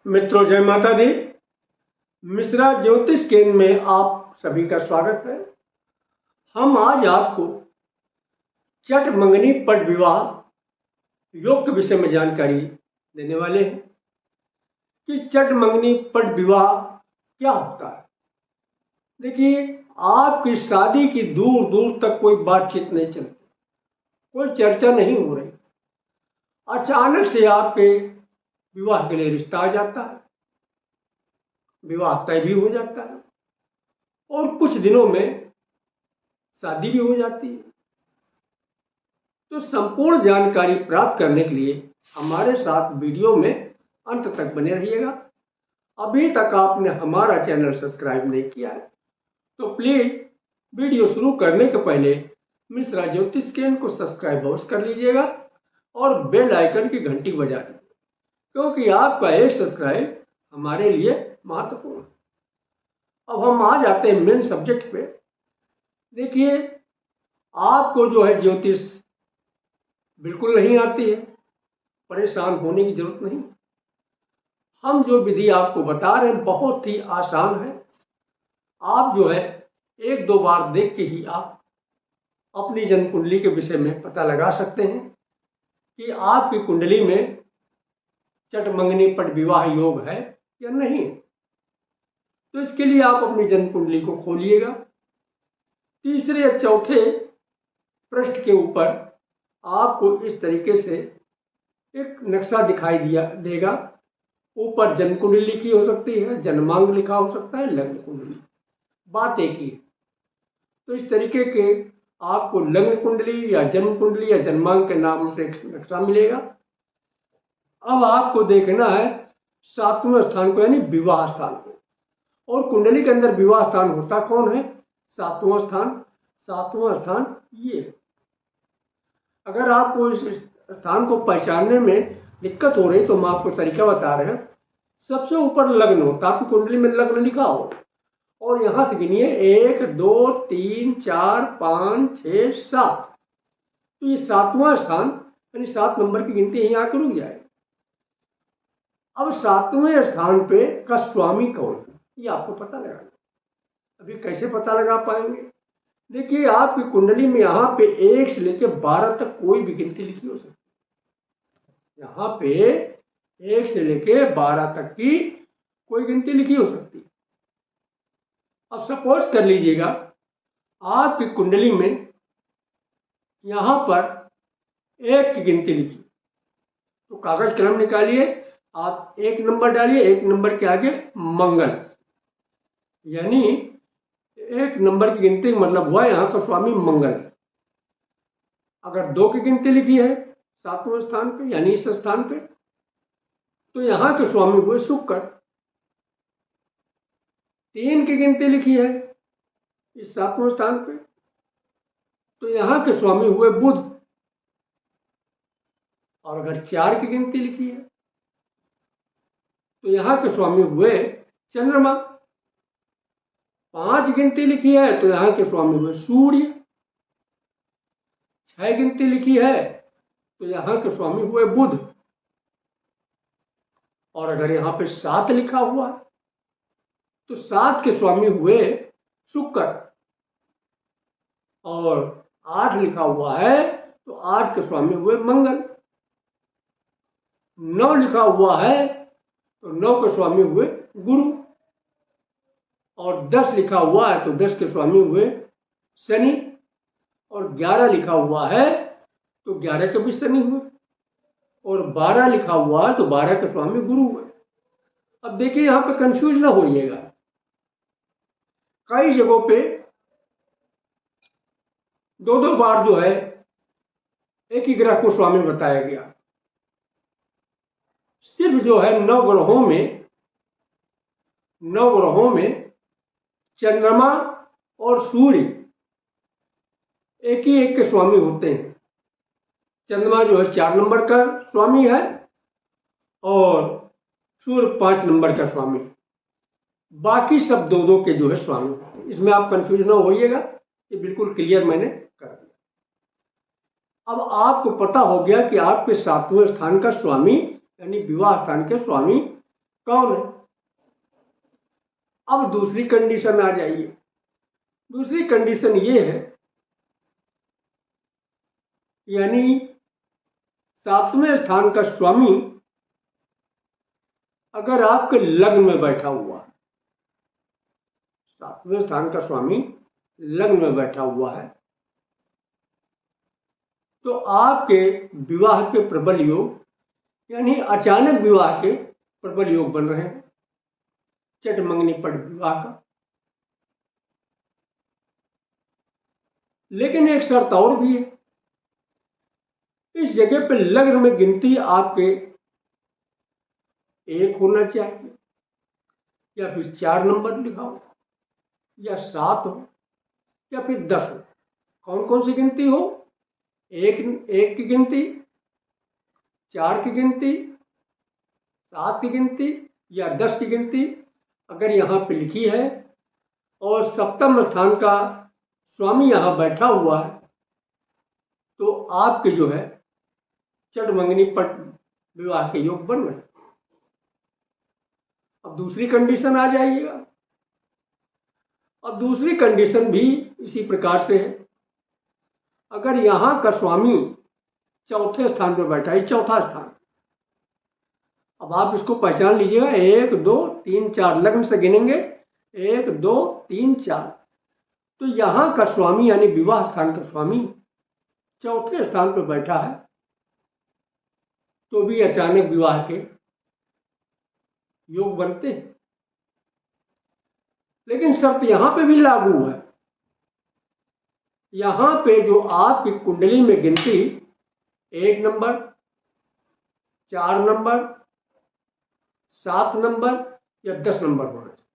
मित्रों, जय माता दी। मिश्रा ज्योतिष केंद्र में आप सभी का स्वागत है। हम आज आपको चट मंगनी पट विवाह योग के विषय में जानकारी देने वाले हैं कि चट मंगनी पट विवाह क्या होता है। देखिए, आपकी शादी की दूर दूर तक कोई बातचीत नहीं चलती, कोई चर्चा नहीं हो रही, अचानक से आपके विवाह के लिए रिश्ता आ जाता है, विवाह तय भी हो जाता है और कुछ दिनों में शादी भी हो जाती है। तो संपूर्ण जानकारी प्राप्त करने के लिए हमारे साथ वीडियो में अंत तक बने रहिएगा। अभी तक आपने हमारा चैनल सब्सक्राइब नहीं किया है तो प्लीज वीडियो शुरू करने के पहले मिश्रा ज्योतिष केंद्र को सब्सक्राइब अवश्य कर लीजिएगा और बेल आइकन की घंटी बजा दीजिए, क्योंकि आपका एक सब्सक्राइब हमारे लिए महत्वपूर्ण है। अब हम आ जाते हैं मेन सब्जेक्ट पे। देखिए, आपको जो है ज्योतिष बिल्कुल नहीं आती है, परेशान होने की जरूरत नहीं। हम जो विधि आपको बता रहे हैं बहुत ही आसान है। आप जो है एक दो बार देख के ही आप अपनी जन्म कुंडली के विषय में पता लगा सकते हैं कि आपकी कुंडली में चट मंगनी पट विवाह योग है या नहीं। तो इसके लिए आप अपनी जन्म कुंडली को खोलिएगा। तीसरे या चौथे पृष्ठ के ऊपर आपको इस तरीके से एक नक्शा दिखाई देगा। ऊपर जन्म कुंडली लिखी हो सकती है, जन्मांग लिखा हो सकता है, लग्न कुंडली, बात एक ही। तो इस तरीके के आपको लग्न कुंडली या जन्म कुंडली या जन्मांग के नाम से एक नक्शा मिलेगा। अब आपको देखना है 7वें स्थान को, यानी विवाह स्थान को। और कुंडली के अंदर विवाह स्थान होता कौन है? 7वां स्थान। 7वां स्थान ये। अगर आपको इस स्थान को पहचानने में दिक्कत हो रही तो हम आपको तरीका बता रहे हैं। सबसे ऊपर लग्न हो, आपकी कुंडली में लग्न लिखा हो और यहां से गिनिए 1 2 3 4 5 6 7। तो ये 7वां स्थान यानी 7 नंबर की गिनती यहीं आकर रुक जाए। अब 7वें स्थान पे का स्वामी कौन है ये आपको पता लगाना। अभी कैसे पता लगा पाएंगे? देखिए, आपकी कुंडली में यहाँ पे 1 से लेकर 12 तक कोई भी गिनती लिखी हो सकती है। यहाँ पे 1 से लेकर 12 तक की कोई गिनती लिखी हो सकती है। अब सपोज कर लीजिएगा आपकी कुंडली में यहाँ पर 1 की गिनती लिखी, तो कागज कलम निकालिए, आप 1 नंबर डालिए, 1 नंबर के आगे मंगल, यानी 1 नंबर की गिनती का मतलब हुआ यहाँ का स्वामी मंगल। अगर 2 की गिनती लिखी है 7वें स्थान पे यानी इस स्थान पे, तो यहाँ के स्वामी हुए शुक्र। 3 की गिनती लिखी है इस 7वें स्थान पे, तो यहाँ के स्वामी हुए बुध। और अगर 4 की गिनती लिखी है तो यहाँ के स्वामी हुए चंद्रमा। 5 गिनती लिखी है तो यहाँ के स्वामी हुए सूर्य। 6 गिनती लिखी है तो यहाँ के स्वामी हुए बुध। और अगर यहाँ पे 7 लिखा हुआ है तो 7 के स्वामी हुए शुक्र। और 8 लिखा हुआ है तो 8 के स्वामी हुए मंगल। 9 लिखा हुआ है तो 9 के स्वामी हुए गुरु। और 10 लिखा हुआ है तो 10 के स्वामी हुए शनि। और 11 लिखा हुआ है तो 11 के भी शनि हुए। और 12 लिखा हुआ है तो 12 के स्वामी गुरु हुए। अब देखिए, यहां पे कंफ्यूज ना होइएगा। कई जगहों पे 2 बार जो है एक ही ग्रह को स्वामी बताया गया। सिर्फ जो है 9 ग्रहों में चंद्रमा और सूर्य एक ही एक के स्वामी होते हैं। चंद्रमा जो है 4 नंबर का स्वामी है और सूर्य 5 नंबर का स्वामी। बाकी सब 2 के जो है स्वामी। इसमें आप कंफ्यूज ना होइएगा, ये बिल्कुल क्लियर मैंने कर दिया। अब आपको पता हो गया कि आपके 7वें स्थान का स्वामी यानी विवाह स्थान के स्वामी कौन है? अब दूसरी कंडीशन आ जाइए। दूसरी कंडीशन ये है, यानी सातवें स्थान का स्वामी अगर आपके लग्न में बैठा हुआ है, सातवें स्थान का स्वामी लग्न में बैठा हुआ है, तो आपके विवाह के प्रबल योग, यानी अचानक विवाह के प्रबल योग बन रहे हैं, चट मंगनी पट विवाह का। लेकिन एक शर्त और भी है, इस जगह पे लग्न में गिनती आपके 1 होना चाहिए, या फिर 4 नंबर लिखा हो, या 7 हो, या फिर 10 हो। कौन कौन सी गिनती हो? एक की गिनती, 4 की गिनती, 7 की गिनती, या 10 की गिनती अगर यहाँ पे लिखी है और सप्तम स्थान का स्वामी यहाँ बैठा हुआ है, तो आपके जो है चट मंगनी पट विवाह के योग बन रहे। अब दूसरी कंडीशन आ जाइएगा। अब दूसरी कंडीशन भी इसी प्रकार से है, अगर यहाँ का स्वामी चौथे स्थान पर बैठा है, चौथा स्थान। अब आप इसको पहचान लीजिएगा, 1 2 3 4 लग्न से गिनेंगे, 1 2 3 4। तो यहाँ का स्वामी यानी विवाह स्थान का स्वामी चौथे स्थान पर बैठा है, तो भी अचानक विवाह के योग बनते हैं। लेकिन शर्त यहां पे भी लागू है। यहां पे जो आपकी कुंडली में गिनती 1 नंबर, 4 नंबर, 7 नंबर या 10 नंबर होना चाहिए।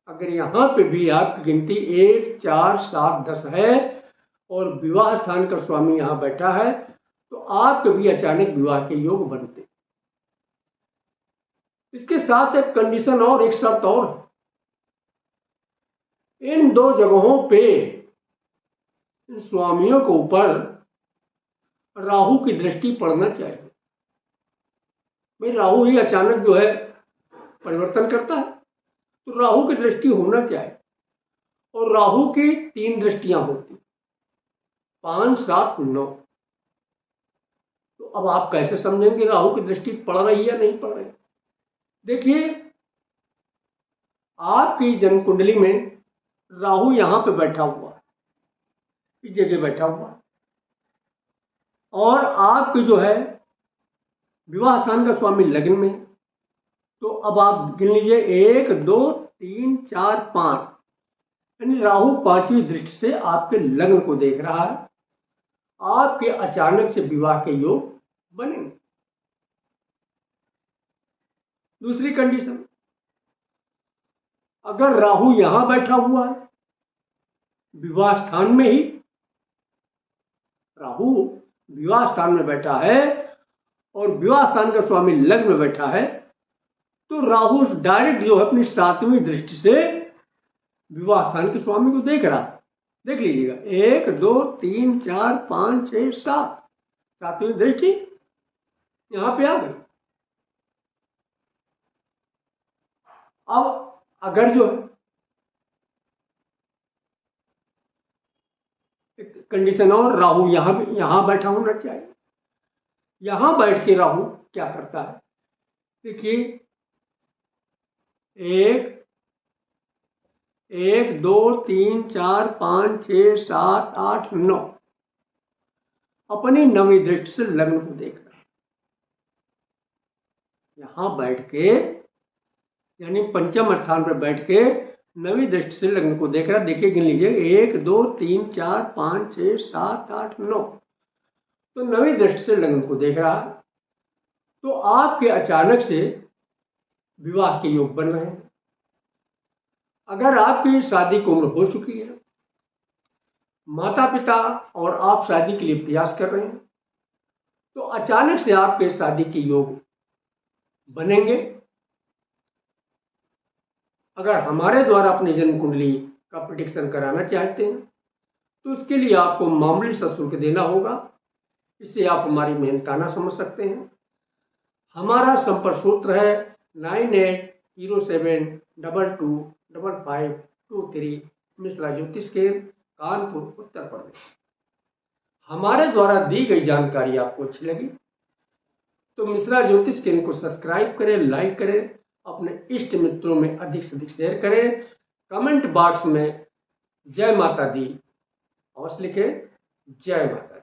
अगर यहां पे भी आपकी गिनती 1 4 7 10 है और विवाह स्थान का स्वामी यहां बैठा है, तो आपके भी अचानक विवाह के योग बनते। इसके साथ एक कंडीशन और, एक शर्त और, इन 2 जगहों पे इन स्वामियों के ऊपर राहु की दृष्टि पड़ना चाहिए। भाई राहु ही अचानक जो है परिवर्तन करता है, तो राहु की दृष्टि होना चाहिए। और राहु की 3 दृष्टियां होती, 5 7 9। तो अब आप कैसे समझेंगे राहु की दृष्टि पड़ रही है या नहीं पड़ रही? देखिए, आपकी जन्म कुंडली में राहु यहां पे बैठा हुआ है, इस जगह बैठा हुआ है, और आपकी जो है विवाह स्थान का स्वामी लग्न में। तो अब आप गिन लीजिए, 1 2 3 4 5, यानी राहु 5वीं दृष्टि से आपके लग्न को देख रहा है। आपके अचानक से विवाह के योग बनेंगे। दूसरी कंडीशन, अगर राहु यहां बैठा हुआ है विवाह स्थान में ही, राहु विवाह स्थान में बैठा है और विवाह स्थान का स्वामी लग्न में बैठा है, तो राहु डायरेक्ट जो है अपनी 7वीं दृष्टि से विवाह स्थान के स्वामी को देख रहा है। देख लीजिएगा, 1 2 3 4 5 6 7, 7वीं दृष्टि यहां पे आ गई। अब अगर जो है कंडीशन और, राहु यहां बैठा होना चाहिए। यहां बैठ के राहु क्या करता है? देखिए, 1 2 3 4 5 6 7 8 9 अपनी 9वीं दृष्टि से लग्न को देख रहा है। यहां बैठ के, यानी पंचम स्थान पर बैठ के 9वीं दृष्टि से लग्न को देख रहा है। देखिए, गिन लीजिए, 1 2 3 4 5 6 7 8 9, तो 9वीं दृष्टि से लग्न को देख रहा है। तो आपके अचानक से विवाह के योग बन रहे हैं। अगर आपकी शादी की उम्र हो चुकी है, माता पिता और आप शादी के लिए प्रयास कर रहे हैं, तो अचानक से आपके शादी के योग बनेंगे। अगर हमारे द्वारा अपनी जन्म कुंडली का प्रेडिक्शन कराना चाहते हैं, तो उसके लिए आपको मामूली सा शुल्क देना होगा। इससे आप हमारी मेहनताना समझ सकते हैं। हमारा संपर्क सूत्र है 9807225523, मिश्रा ज्योतिष केंद्र, कानपुर, उत्तर प्रदेश। हमारे द्वारा दी गई जानकारी आपको अच्छी लगी तो मिश्रा ज्योतिष केंद्र को सब्सक्राइब करें, लाइक करें, अपने इष्ट मित्रों में अधिक से अधिक शेयर करें। कमेंट बॉक्स में जय माता दी अवश्य लिखें। जय माता।